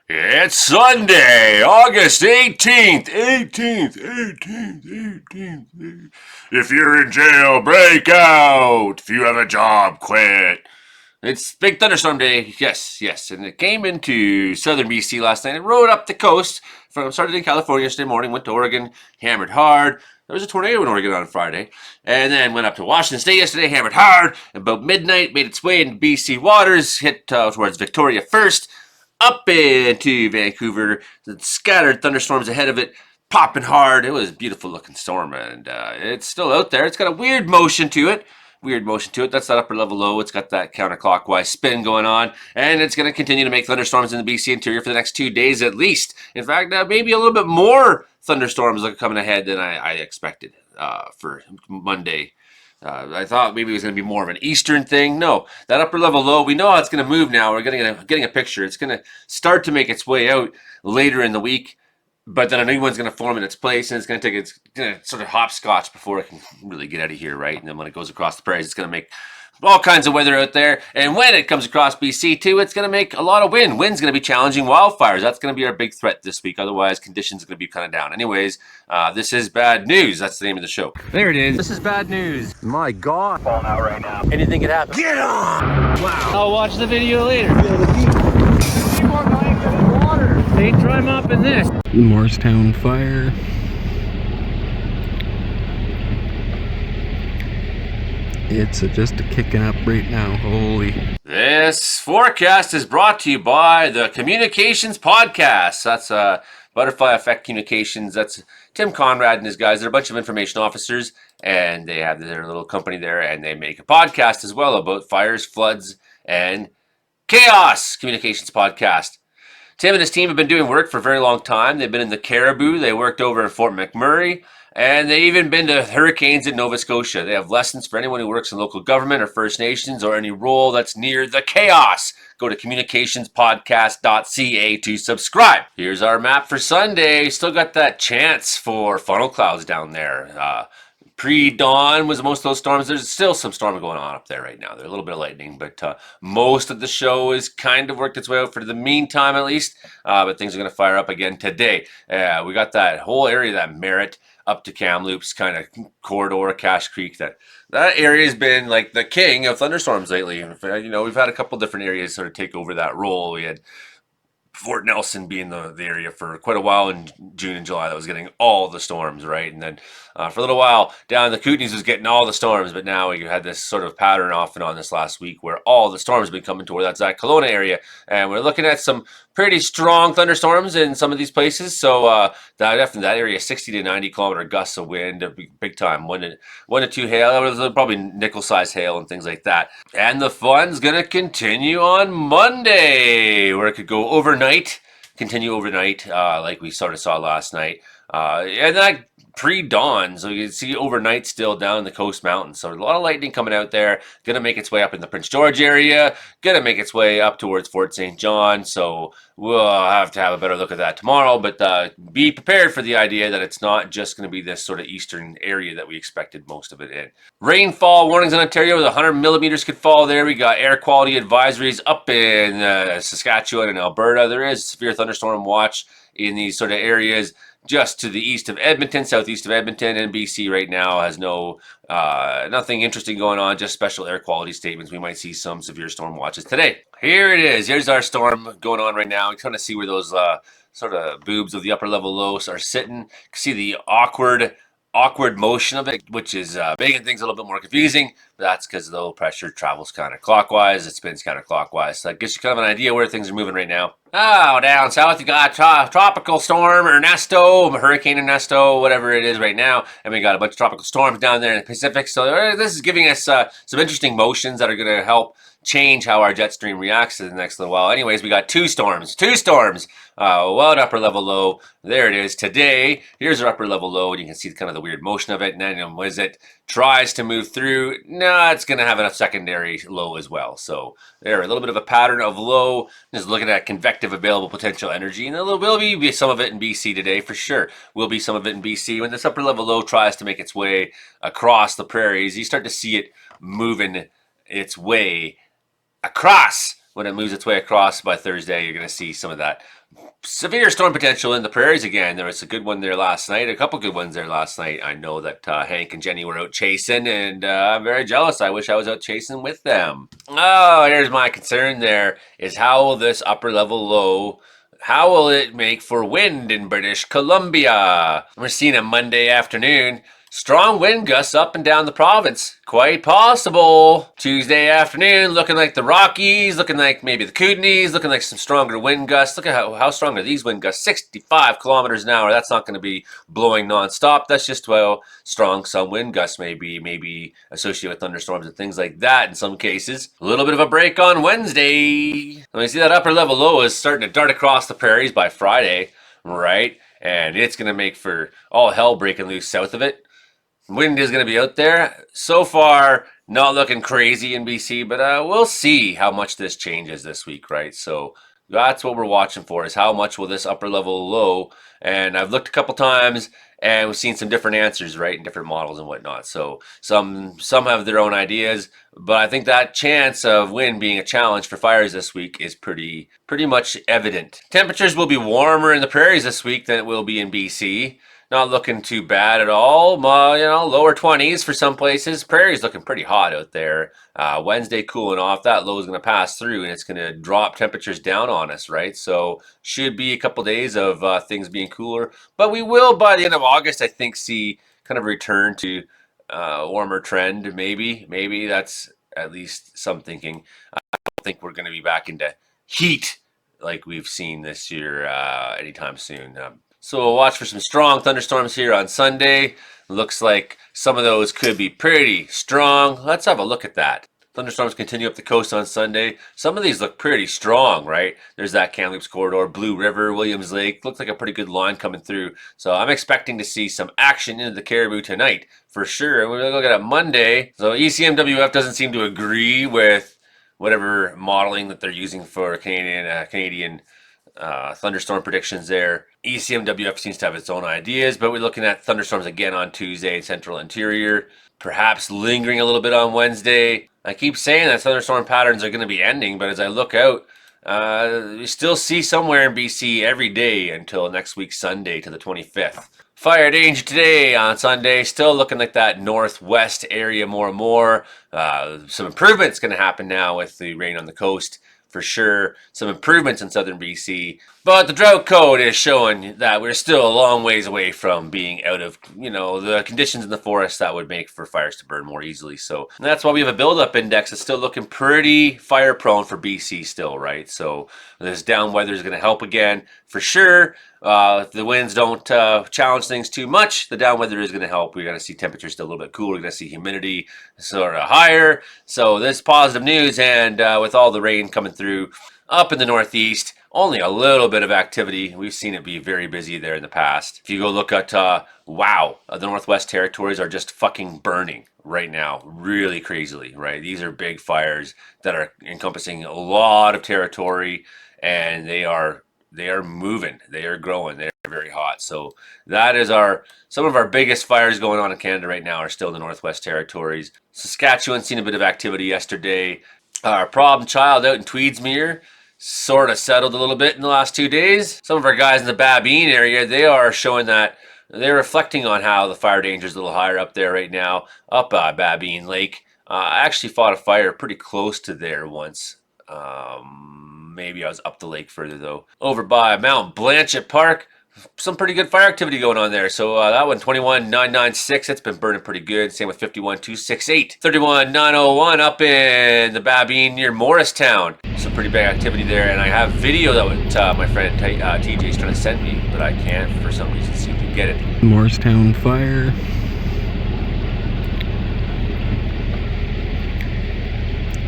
It's Sunday, August 18th. 18th. If you're in jail, break out. If you have a job, quit. It's big thunderstorm day. Yes. And it came into southern BC last night. It rode up the coast started in California yesterday morning, went to Oregon, hammered hard. There was a tornado in Oregon on Friday. And then went up to Washington State yesterday, hammered hard. About midnight, made its way into BC waters, hit towards Victoria first, up into Vancouver. Scattered thunderstorms ahead of it, popping hard. It was a beautiful looking storm, and it's still out there. It's got a weird motion to it. That's that upper level low. It's got that counterclockwise spin going on, and it's going to continue to make thunderstorms in the BC interior for the next 2 days at least. In fact, maybe a little bit more thunderstorms are coming ahead than I expected for Monday. I thought maybe it was going to be more of an eastern thing. No, that upper level low, we know how it's going to move now. We're getting a picture. It's going to start to make its way out later in the week, but then a new one's going to form in its place, and it's going to sort of hopscotch before it can really get out of here, right? And then when it goes across the prairies, it's going to make all kinds of weather out there. And when it comes across BC too, it's going to make a lot of wind. Wind's going to be challenging wildfires. That's going to be our big threat this week. Otherwise, conditions are going to be kind of down. Anyways, this is Bad News. That's the name of the show. There it is. This is Bad News. My God. Falling out right now. Anything could happen. Get on! Wow. I'll watch the video later. They dry up in this. Morristown fire. It's just kicking up right now. Holy. This forecast is brought to you by the Communications Podcast. That's Butterfly Effect Communications. That's Tim Conrad and his guys. They're a bunch of information officers, and they have their little company there, and they make a podcast as well about fires, floods, and chaos. Communications Podcast. Tim and his team have been doing work for a very long time. They've been in the Caribou. They worked over in Fort McMurray. And they've even been to hurricanes in Nova Scotia. They have lessons for anyone who works in local government or First Nations or any role that's near the chaos. Go to communicationspodcast.ca to subscribe. Here's our map for Sunday. Still got that chance for funnel clouds down there. Pre-dawn was most of those storms. There's still some storm going on up there right now. There's a little bit of lightning, but most of the show is kind of worked its way out for the meantime, at least. But things are going to fire up again today. We got that whole area, that Merritt up to Kamloops kind of corridor, Cache Creek. That area has been like the king of thunderstorms lately. You know, we've had a couple different areas sort of take over that role. We had Fort Nelson being the area for quite a while in June and July that was getting all the storms, right? And then for a little while down the Kootenays was getting all the storms, but now we had this sort of pattern off and on this last week where all the storms have been coming toward that Zach Kelowna area, and we're looking at some pretty strong thunderstorms in some of these places. So definitely that area, 60 to 90 kilometer gusts of wind, big time, one to two hail. It was probably nickel-sized hail and things like that. And the fun's gonna continue on Monday, where it could go overnight, continue overnight, like we sort of saw last night. And that pre-dawn, so you can see overnight still down in the Coast Mountains. So a lot of lightning coming out there, gonna make its way up in the Prince George area, gonna make its way up towards Fort St. John. So we'll have to have a better look at that tomorrow, but be prepared for the idea that it's not just gonna be this sort of eastern area that we expected most of it in. Rainfall warnings in Ontario, 100 millimeters could fall there. We got air quality advisories up in Saskatchewan and Alberta. There is severe thunderstorm watch in these sort of areas just to the east of Edmonton, southeast of Edmonton, and BC right now has nothing interesting going on, just special air quality statements. We might see some severe storm watches today. Here it is. Here's our storm going on right now. We kind of see where those sort of boobs of the upper level lows are sitting. You can see the awkward motion of it, which is making things a little bit more confusing. But that's because the low pressure travels counterclockwise, it spins counterclockwise. So that gives you kind of an idea where things are moving right now. Oh, down south you got tropical storm Ernesto, Hurricane Ernesto, whatever it is right now. And we got a bunch of tropical storms down there in the Pacific. So this is giving us some interesting motions that are going to help change how our jet stream reacts to the next little while. Anyways, we got two storms. One upper level low. There it is today. Here's our upper level low, and you can see kind of the weird motion of it. And then as it tries to move through, it's going to have a secondary low as well. So there, a little bit of a pattern of low. Just looking at convective available potential energy, and there will be some of it in BC today for sure. Will be some of it in BC when this upper level low tries to make its way across the prairies. You start to see it moving its way across. When it moves its way across by Thursday, you're going to see some of that severe storm potential in the prairies again. There was a good one there last night, a couple good ones there last night. I know that Hank and Jenny were out chasing, and I'm very jealous. I wish I was out chasing with them. Oh, here's my concern there, is how will this upper level low, how will it make for wind in British Columbia? We're seeing a Monday afternoon. Strong wind gusts up and down the province. Quite possible. Tuesday afternoon, looking like the Rockies, looking like maybe the Kootenays, looking like some stronger wind gusts. Look at how strong are these wind gusts. 65 kilometers an hour. That's not going to be blowing nonstop. That's just how strong some wind gusts may be. Maybe associated with thunderstorms and things like that in some cases. A little bit of a break on Wednesday. Let me see that upper level low is starting to dart across the prairies by Friday, right? And it's going to make for all hell breaking loose south of it. Wind is going to be out there. So far, not looking crazy in BC, but we'll see how much this changes this week, right? So that's what we're watching for, is how much will this upper level low. And I've looked a couple times, and we've seen some different answers, right, in different models and whatnot. So some have their own ideas, but I think that chance of wind being a challenge for fires this week is pretty much evident. Temperatures will be warmer in the prairies this week than it will be in BC. Not looking too bad at all. Lower 20s for some places. Prairie's looking pretty hot out there. Wednesday cooling off. That low is going to pass through, and it's going to drop temperatures down on us, right? So should be a couple days of things being cooler. But we will, by the end of August, I think, see kind of a return to warmer trend. Maybe that's at least some thinking. I don't think we're going to be back into heat like we've seen this year anytime soon. So we'll watch for some strong thunderstorms here on Sunday. Looks like some of those could be pretty strong. Let's have a look at that. Thunderstorms continue up the coast on Sunday. Some of these look pretty strong, right? There's that Kamloops corridor, Blue River, Williams Lake. Looks like a pretty good line coming through. So I'm expecting to see some action into the Caribou tonight for sure. And we're going to look at it Monday. So ECMWF doesn't seem to agree with whatever modeling that they're using for Canadian thunderstorm predictions there. ECMWF seems to have its own ideas, but we're looking at thunderstorms again on Tuesday in central interior, perhaps lingering a little bit on Wednesday. I keep saying that thunderstorm patterns are going to be ending, but as I look out, we still see somewhere in BC every day until next week Sunday to the 25th. Fire danger today on Sunday, still looking like that northwest area more and more. Some improvements going to happen now with the rain on the coast. For sure, some improvements in southern BC, but the drought code is showing that we're still a long ways away from being out of, the conditions in the forest that would make for fires to burn more easily. So that's why we have a buildup index that's still looking pretty fire prone for BC still, right? So this down weather is going to help again for sure. If the winds don't challenge things too much, the down weather is going to help. We're going to see temperatures still a little bit cooler. We're going to see humidity sort of higher. So this positive news, and with all the rain coming through up in the northeast, only a little bit of activity. We've seen it be very busy there in the past. If you go look at, the Northwest Territories are just fucking burning right now, really crazily, right? These are big fires that are encompassing a lot of territory, and they are moving, they are growing, they're very hot. So that is some of our biggest fires going on in Canada right now are still in the Northwest Territories. Saskatchewan seen a bit of activity yesterday. Our problem child out in Tweedsmuir sort of settled a little bit in the last 2 days. Some of our guys in the Babine area, they are showing that they're reflecting on how the fire danger is a little higher up there right now, up Babine Lake. I actually fought a fire pretty close to there once. Maybe I was up the lake further though. Over by Mount Blanchett Park, some pretty good fire activity going on there. So that one, 21,996, it's been burning pretty good. Same with 51,268. 31,901 up in the Babine near Morristown. Some pretty big activity there. And I have video that my friend TJ is trying to send me, but I can't for some reason seem to get it. Morristown fire.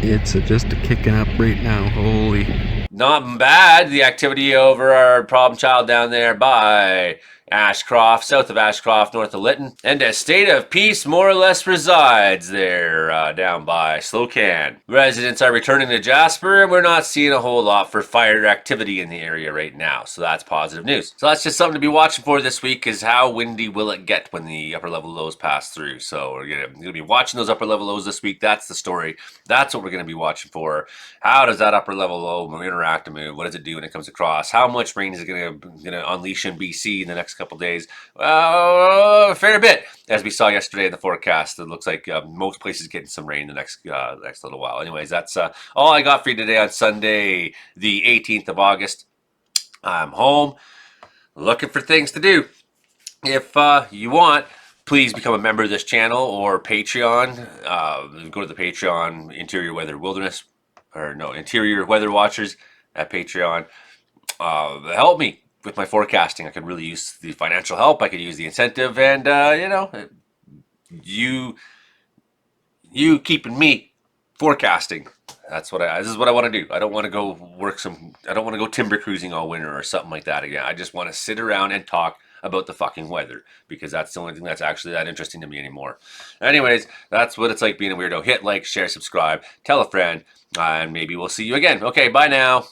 It's just a kicking up right now. Holy. Not bad, the activity over our problem child down there by Ashcroft, south of Ashcroft, north of Lytton. And a state of peace more or less resides there down by Slocan. Residents are returning to Jasper, and we're not seeing a whole lot for fire activity in the area right now. So that's positive news. So that's just something to be watching for this week, is how windy will it get when the upper level lows pass through. So we're going to be watching those upper level lows this week. That's the story. That's what we're going to be watching for. How does that upper level low interact and move? What does it do when it comes across? How much rain is it going to unleash in BC in the next couple days? Well, a fair bit, as we saw yesterday in the forecast. It looks like most places getting some rain the next little while. Anyways, that's all I got for you today on Sunday, the 18th of August. I'm home, looking for things to do. If you want, please become a member of this channel or Patreon. Go to the Patreon Interior Weather Watchers at Patreon. Help me with my forecasting. I could really use the financial help. I could use the incentive, and you keeping me forecasting. This is what I want to do. I don't want to go I don't want to go timber cruising all winter or something like that again. I just want to sit around and talk about the fucking weather, because that's the only thing that's actually that interesting to me anymore. Anyways, that's what it's like being a weirdo. Hit like, share, subscribe, tell a friend, and maybe we'll see you again. Okay, bye now.